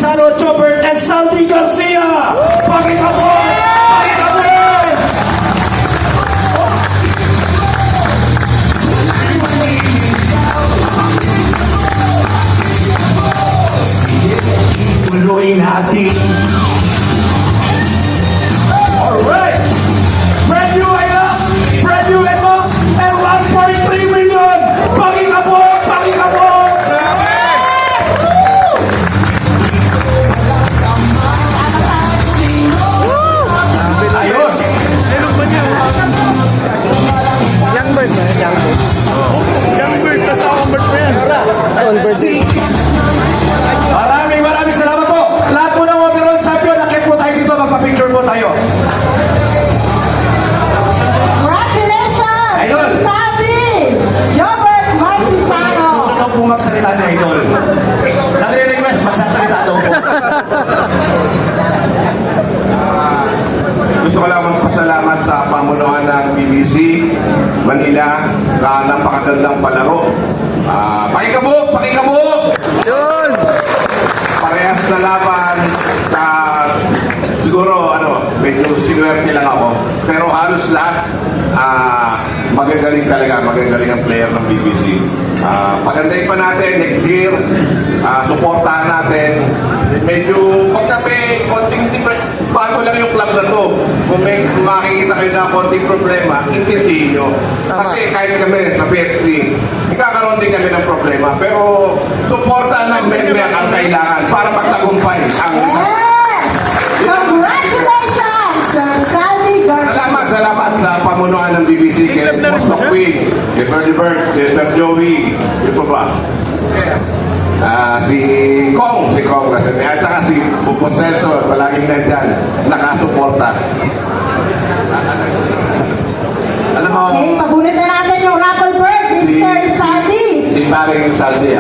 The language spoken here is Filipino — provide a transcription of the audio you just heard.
Sano, Jobert, and Sandy Garcia! Pakikabot! Pakikabot! Tuloy natin. Alright! Brand new items, brand new items, and 1.3 million! Pakikabot! Pakikabot! Ayos! Young bird ba? Young bird. Young bird, tas ako bird pa yan. All bird. Maraming salamat po! Lahat po ng overall champion, nakit po tayo dito, magpa-picture po tayo. Congratulations! Idol! Sabi! Jobert Martisano! Gusto daw po magsalita ni Idol. Nagre-request, magsasalita daw po. Gusto ko lang magpasalamat sa pamunuan ng BBC Manila na napakagandang palaro. Pakikabog! Pakikabog! Yun! Parehas na laban. Siguro, medyo sinuwerte lang ako. Pero halos lahat, magagaling talaga, magagaling ang player ng BBC. Pagandahin pa natin, next year, supportahan natin. Medyo, pagka may konting different, bago lang yung club na to. Kung may makikita kayo na konting problema, intindihin nyo. Kasi kahit kami sa PFC, ikakaroon din kami ng problema. Pero, supportahan ng member ang kailangan para magtagumpay ang Yes! Congratulations, Sir Sandy Garcia! Salamat sa pamunuan ng BBC kay Boss Queen, kay Birdie Bird, kay Sir Joey, yun pa ba? Si Kong kasi at saka si Pupo Celso, palaging nandyan, nakasuporta. Alam mo, Okay, pabulit na natin yung raffle bird ni Sir Sandy! si Paring Saldi